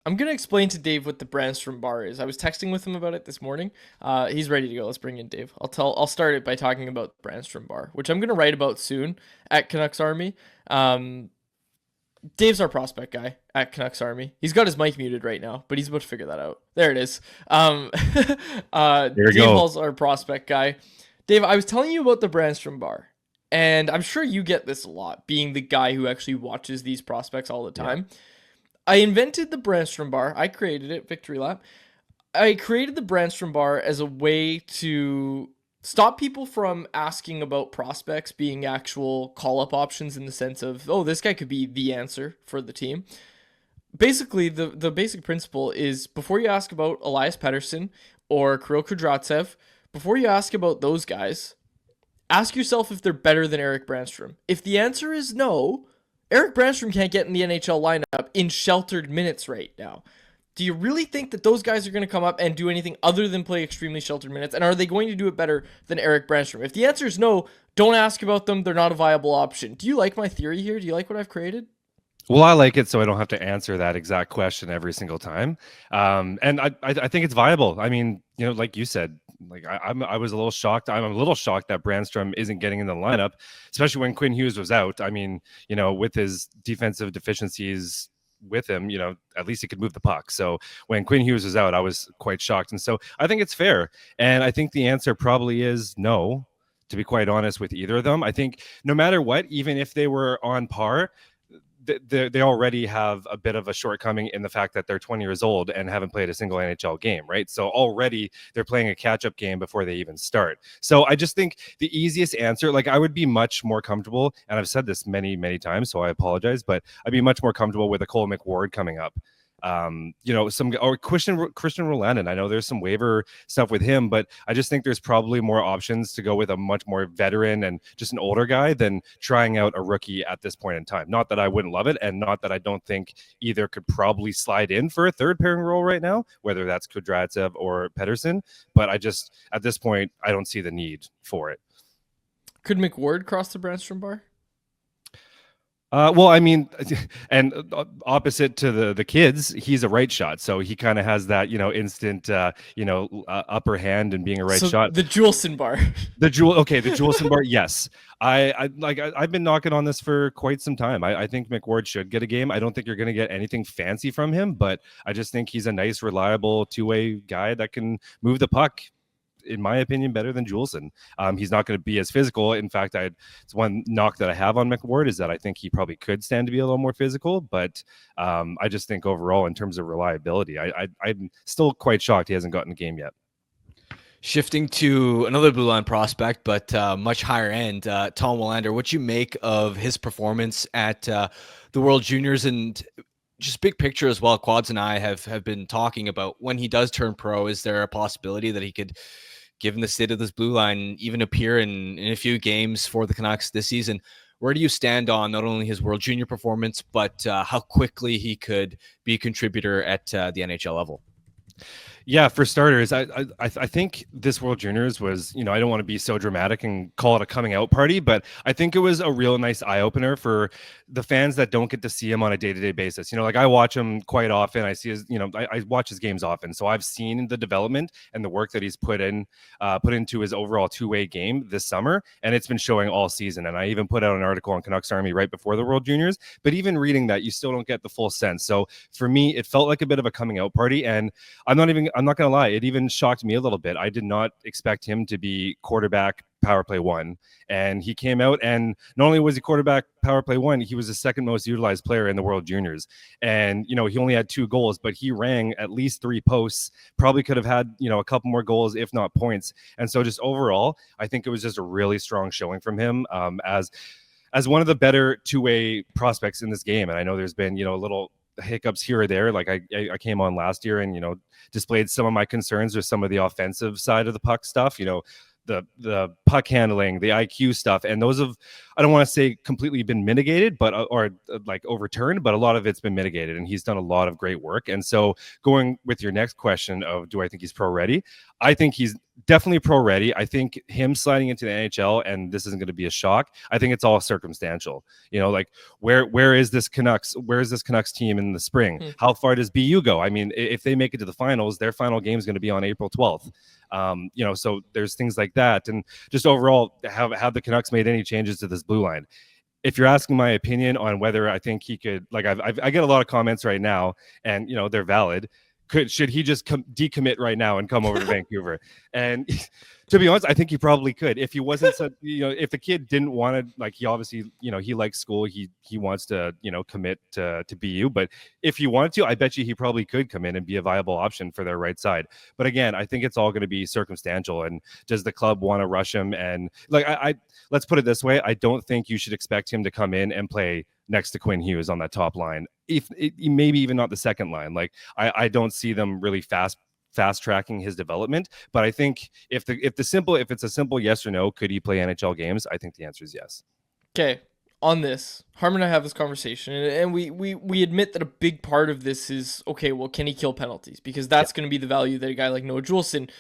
I'm gonna explain to Dave what the Branstrom Bar is. I was texting with him about it this morning. He's ready to go. Let's bring in Dave. I'll start it by talking about Branstrom Bar, which I'm gonna write about soon at Canucks Army. Um, Dave's our prospect guy at Canucks Army. He's got his mic muted right now, but he's about to figure that out. There it is. There we Dave go. Hall's our prospect guy. Dave, I was telling you about the Branstrom Bar, and I'm sure you get this a lot, being the guy who actually watches these prospects all the Yeah. time. I invented the Branstrom Bar. I created it, Victory Lap. I created the Branstrom Bar as a way to stop people from asking about prospects being actual call up options in the sense of, oh, this guy could be the answer for the team. Basically, the basic principle is before you ask about Elias Pettersson or Kirill Kudratsev, before you ask about those guys, ask yourself if they're better than Eric Branstrom. If the answer is no, Eric Branstrom can't get in the NHL lineup in sheltered minutes right now. Do you really think that those guys are going to come up and do anything other than play extremely sheltered minutes? And are they going to do it better than Eric Branstrom? If the answer is no, don't ask about them. They're not a viable option. Do you like my theory here? Do you like what I've created? Well, I like it so I don't have to answer that exact question every single time. And I think it's viable. I mean, like you said, like I was a little shocked. I'm a little shocked that Brandstrom isn't getting in the lineup, especially when Quinn Hughes was out. I mean, with his defensive deficiencies with him, at least he could move the puck. So when Quinn Hughes was out, I was quite shocked. And so I think it's fair. And I think the answer probably is no, to be quite honest with either of them. I think no matter what, even if they were on par, they already have a bit of a shortcoming in the fact that they're 20 years old and haven't played a single NHL game, right? So already they're playing a catch-up game before they even start. So I just think the easiest answer, like I would be much more comfortable, and I've said this many, many times, so I apologize, but I'd be much more comfortable with a Cole McWard coming up. Some or Christian Roland. I know there's some waiver stuff with him, but I just think there's probably more options to go with a much more veteran and just an older guy than trying out a rookie at this point in time. Not that I wouldn't love it, and not that I don't think either could probably slide in for a third pairing role right now, whether that's Kudratsev or Pettersson. But I just at this point I don't see the need for it. Could McWard cross the Branstrom Bar? Well, I mean, and opposite to the kids, he's a right shot, so he kind of has that instant upper hand and being a right So shot. the Juleson Bar. The Jewelson Bar, yes. I've been knocking on this for quite some time. I think McWard should get a game. I don't think you're going to get anything fancy from him, but I just think he's a nice, reliable two-way guy that can move the puck, in my opinion, better than Juleson. He's not going to be as physical. In fact, it's one knock that I have on McWard is that I think he probably could stand to be a little more physical. But I just think overall, in terms of reliability, I'm still quite shocked he hasn't gotten a game yet. Shifting to another blue line prospect, but much higher end, Tom Willander. What you make of his performance at the World Juniors and just big picture as well? Quads and I have been talking about when he does turn pro. Is there a possibility that he could, given the state of this blue line, even appear in a few games for the Canucks this season? Where do you stand on not only his World Junior performance, but how quickly he could be a contributor at the NHL level? Yeah, for starters, I think this World Juniors was, I don't want to be so dramatic and call it a coming out party, but I think it was a real nice eye opener for the fans that don't get to see him on a day-to-day basis. Like I watch him quite often. I see his, I watch his games often. So I've seen the development and the work that he's put into his overall two-way game this summer, and it's been showing all season. And I even put out an article on Canucks Army right before the World Juniors, but even reading that, you still don't get the full sense. So for me, it felt like a bit of a coming out party, and I'm not going to lie, it even shocked me a little bit. I did not expect him to be quarterback power play one, and he came out, and not only was he quarterback power play one, he was the second most utilized player in the World Juniors. And he only had 2 goals, but he rang at least 3 posts, probably could have had a couple more goals if not points. And so just overall, I think it was just a really strong showing from him as one of the better two-way prospects in this game. And I know there's been a little hiccups here or there. Like I came on last year and displayed some of my concerns with some of the offensive side of the puck stuff, the puck handling, the IQ stuff, and those have, I don't want to say completely been mitigated, but or like overturned, but a lot of it's been mitigated, and he's done a lot of great work. And so going with your next question of do I think he's pro ready, I think he's definitely pro ready. I think him sliding into the NHL, and this isn't going to be a shock, I think it's all circumstantial. Like where is this Canucks team in the spring? How far does BU go? I mean, if they make it to the finals, their final game is going to be on April 12th. So there's things like that. And just overall, have the Canucks made any changes to this blue line? If you're asking my opinion on whether I think he could, like, I get a lot of comments right now, and they're valid. Should he just decommit right now and come over to Vancouver? And to be honest, I think he probably could. If he wasn't, if the kid didn't want to, like, he obviously, he likes school. He wants to, commit to BU. But if he wanted to, I bet you he probably could come in and be a viable option for their right side. But again, I think it's all going to be circumstantial. And does the club want to rush him? And like, let's put it this way: I don't think you should expect him to come in and play next to Quinn Hughes on that top line. Maybe even not the second line. Like, I don't see them really fast tracking his development. But I think if it's a simple yes or no, could he play NHL games? I think the answer is yes. Okay. On this, Harmon and I have this conversation, and we admit that a big part of this is, okay, well, can he kill penalties? Because that's going to be the value that a guy like Noah Juleson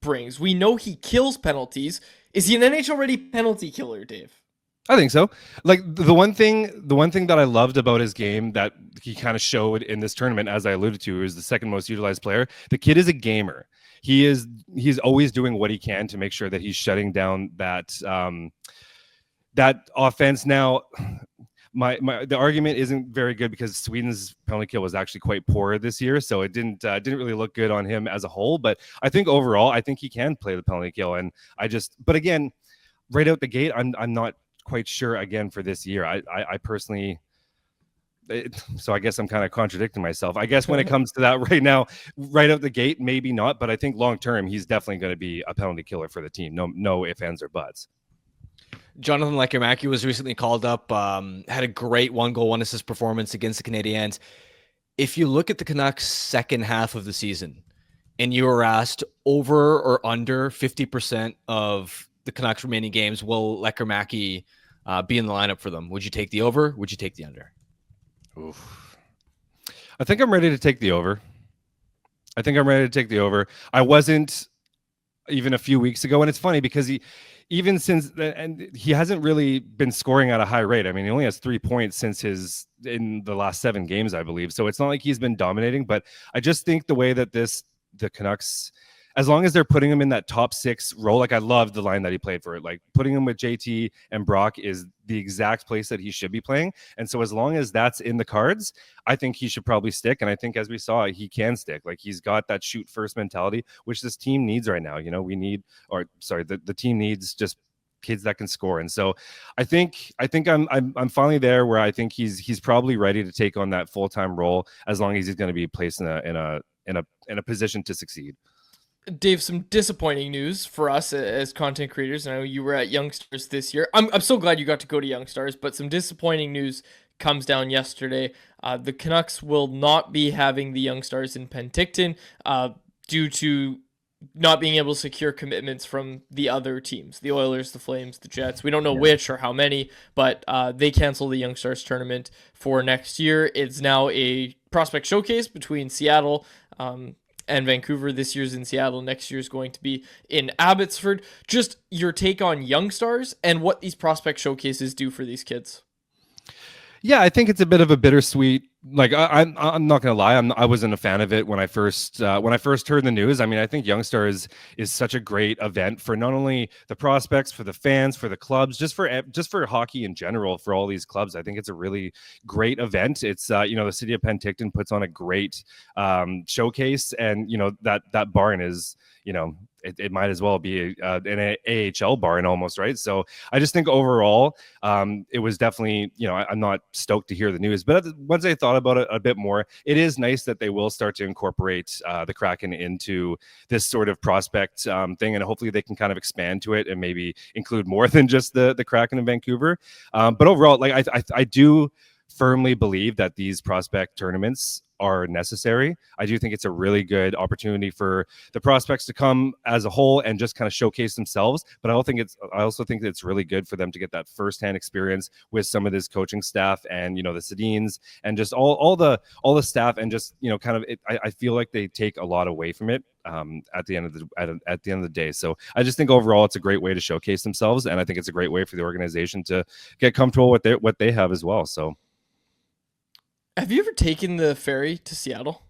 brings. We know he kills penalties. Is he an NHL-ready penalty killer, Dave? I think so. Like, the one thing that I loved about his game that he kind of showed in this tournament, as I alluded to, is the second most utilized player. The kid is a gamer. He's always doing what he can to make sure that he's shutting down that offense. Now, the argument isn't very good because Sweden's penalty kill was actually quite poor this year, so it didn't really look good on him as a whole. But I think overall, I think he can play the penalty kill, and but again, right out the gate, I'm not quite sure again for this year. I personally, so I guess I'm kind of contradicting myself. I guess when it comes to that right now, right out the gate, maybe not, but I think long term he's definitely going to be a penalty killer for the team. No ifs, ands, or buts. Jonathan Lekkerimäki was recently called up, had a great 1-goal, 1-assist performance against the Canadiens. If you look at the Canucks' second half of the season and you were asked over or under 50% of the Canucks' remaining games, will Lekkerimäki be in the lineup for them? Would you take the over? Would you take the under? Oof. I think I'm ready to take the over. I wasn't even a few weeks ago, and it's funny because he hasn't really been scoring at a high rate. I mean, he only has 3 points in the last 7 games, I believe. So it's not like he's been dominating, but I just think the way that the Canucks, as long as they're putting him in that top 6 role, like, I love the line that he played for it. Like, putting him with JT and Brock is the exact place that he should be playing. And so as long as that's in the cards, I think he should probably stick. And I think, as we saw, he can stick. Like, he's got that shoot first mentality, which this team needs right now. The team needs just kids that can score. And so I think I'm finally there where I think he's probably ready to take on that full-time role, as long as he's going to be placed in a position to succeed. Dave, some disappointing news for us as content creators. I know you were at Youngstars this year. I'm so glad you got to go to Youngstars, but some disappointing news comes down yesterday. The Canucks will not be having the Youngstars in Penticton due to not being able to secure commitments from the other teams, the Oilers, the Flames, the Jets. We don't know which or how many, but they canceled the Youngstars tournament for next year. It's now a prospect showcase between Seattle and Vancouver. This year's in Seattle. Next year's going to be in Abbotsford. Just your take on Youngstars and what these prospect showcases do for these kids. Yeah, I think it's a bit of a bittersweet. Like, I'm not gonna lie, I wasn't a fan of it when I first heard the news. I mean, I think Youngstars is such a great event for not only the prospects, for the fans, for the clubs, just for hockey in general, for all these clubs. I think it's a really great event. It's the city of Penticton puts on a great showcase, and that barn is it might as well be an AHL barn almost, right? So I just think overall, it was definitely, I'm not stoked to hear the news, but once I thought about it a bit more, it is nice that they will start to incorporate the Kraken into this sort of prospect thing, and hopefully they can kind of expand to it and maybe include more than just the Kraken in Vancouver. But overall, like, I do firmly believe that these prospect tournaments are necessary. I do think it's a really good opportunity for the prospects to come as a whole and just kind of showcase themselves. But I also think that it's really good for them to get that firsthand experience with some of this coaching staff and the Sedins and just all the staff, and just kind of I feel like they take a lot away from it. at the end of the day. So I just think overall it's a great way to showcase themselves, and I think it's a great way for the organization to get comfortable with what they have as well. So Have you ever taken the ferry to Seattle?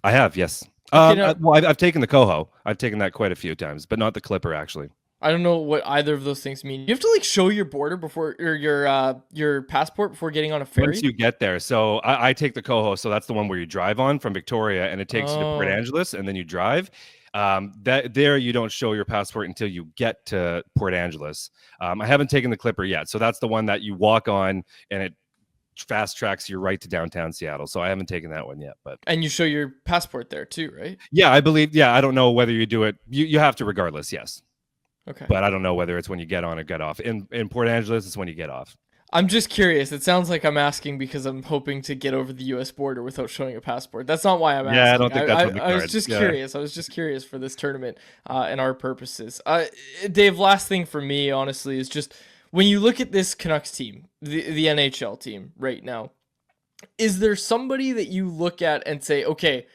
I have, yes. Okay, now I've taken the Coho. I've taken that quite a few times, but not the Clipper actually. I don't know what either of those things mean. You have to like show your border before or your passport before getting on a ferry. Once you get there, so I take the Coho, so that's the one where you drive on from Victoria, and it takes you to Port Oh. Angeles, and then you drive. That there you don't show your passport until you get to Port Angeles. I haven't taken the Clipper yet, so that's the one that you walk on, and it fast tracks you right to downtown Seattle. So I haven't taken that one yet, but And you show your passport there too, right? yeah, I believe. Yeah, I don't know whether you do it. You have to regardless, yes. Okay. But I don't know whether it's when you get on or get off. In Port Angeles, it's when you get off. I'm just curious. It sounds like I'm asking because I'm hoping to get over the U.S. border without showing a passport. That's not why I'm asking. Yeah, I don't think that's on the I was cards. just Yeah. curious. I was just curious for this tournament and our purposes. Dave, last thing for me, honestly, is just when you look at this Canucks team, the NHL team right now, is there somebody that you look at and say, okay,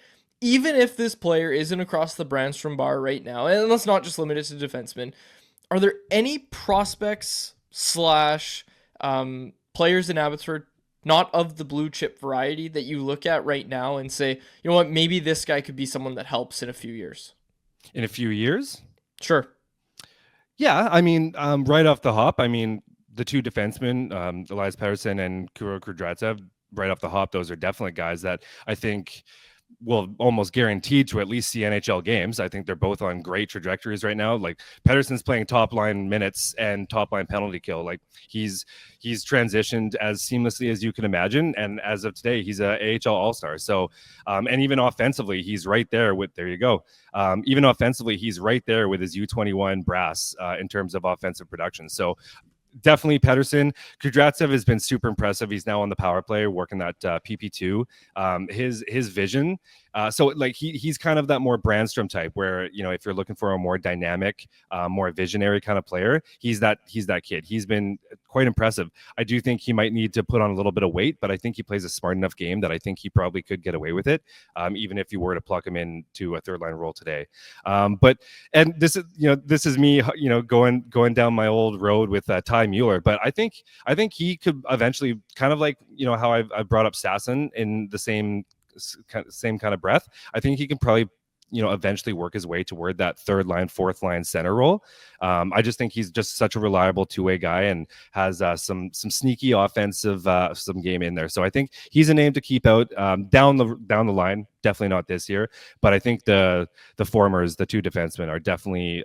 even if this player isn't across the Branstrom bar right now, and let's not just limit it to defensemen, are there any prospects slash players in Abbotsford, not of the blue chip variety, that you look at right now and say, you know what, maybe this guy could be someone that helps in a few years? In a few years? Sure. Yeah, I mean, right off the hop, I mean, the two defensemen, Elias Pettersson and Kuro Kudryavtsev, right off the hop, those are definitely guys that I think will almost guaranteed to at least see NHL games. I think they're both on great trajectories right now. Like Pettersson's playing top line minutes and top line penalty kill. Like he's transitioned as seamlessly as you can imagine. And as of today, he's a AHL All-Star. So, and even offensively, he's right there with, there you go. Even offensively, he's right there with his U21 brass in terms of offensive production. So definitely Pettersson. Kudryavtsev has been super impressive. He's now on the power play working that PP2. His vision. So like he's kind of that more Branstrom type where, you know, if you're looking for a more dynamic, more visionary kind of player, he's that kid. He's been quite impressive. I do think he might need to put on a little bit of weight, but I think he plays a smart enough game that I think he probably could get away with it, even if you were to plug him into a third line role today. But this is me, you know, going down my old road with Ty Mueller, but I think he could eventually, kind of like, you know, how I brought up Sasson in the same kind of breath. I think he can probably, you know, eventually work his way toward that third line, fourth line center role. I just think he's just such a reliable two-way guy and has some sneaky offensive some game in there. So I think he's a name to keep out down the line. Definitely not this year, but I think the formers, the two defensemen, are definitely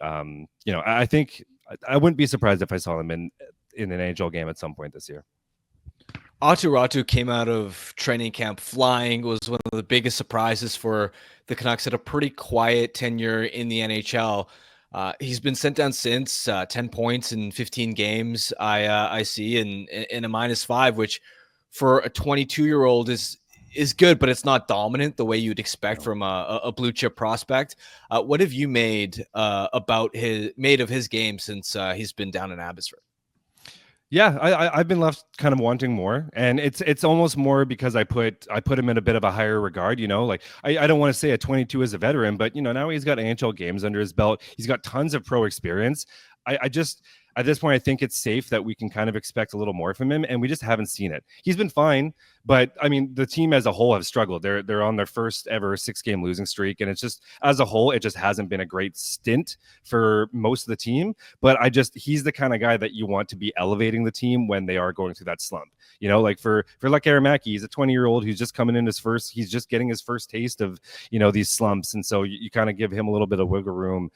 you know, I think I wouldn't be surprised if I saw them in an NHL game at some point this year. Aatu Ratu came out of training camp flying, was one of the biggest surprises for the Canucks. Had a pretty quiet tenure in the NHL. He's been sent down since 10 points in 15 games. I see, and in a -5, which for a 22-year-old is good, but it's not dominant the way you'd expect from a blue chip prospect. What have you made of his game since he's been down in Abbotsford? Yeah, I've been left kind of wanting more, and it's almost more because I put him in a bit of a higher regard. You know, like I don't want to say a 22 as a veteran, but you know, now he's got NHL games under his belt. He's got tons of pro experience. I just at this point I think it's safe that we can kind of expect a little more from him, and we just haven't seen it. He's been fine, but I mean, the team as a whole have struggled. They're on their first ever 6-game losing streak, and it's just, as a whole, it just hasn't been a great stint for most of the team. But he's the kind of guy that you want to be elevating the team when they are going through that slump. You know, like for like Aramaki, he's a 20-year-old who's just coming in he's just getting his first taste of, you know, these slumps, and so you kind of give him a little bit of wiggle room.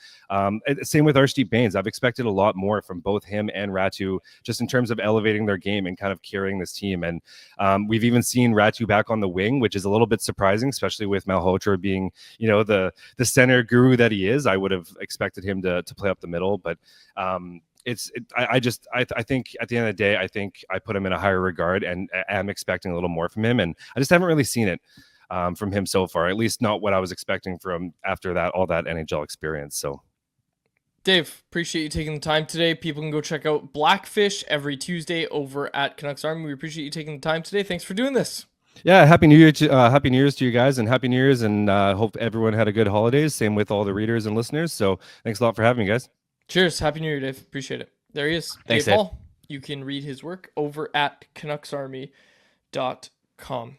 Same with Arshdeep Bains. I've expected a lot more from both him and Ratu, just in terms of elevating their game and kind of carrying this team. And we've even seen Ratu back on the wing, which is a little bit surprising, especially with Malhotra being, you know, the center guru that he is. I would have expected him to play up the middle, but I think at the end of the day, I think I put him in a higher regard and am expecting a little more from him, and I just haven't really seen it from him so far. At least not what I was expecting from after all that NHL experience. So. Dave, appreciate you taking the time today. People can go check out Blackfish every Tuesday over at Canucks Army. We appreciate you taking the time today. Thanks for doing this. Yeah, happy New Year to Happy New Year's to you guys, and Happy New Year's, and hope everyone had a good holidays. Same with all the readers and listeners. So thanks a lot for having me, guys. Cheers. Happy New Year, Dave. Appreciate it. There he is. Thanks, Dave Dave. Hall. You can read his work over at canucksarmy.com.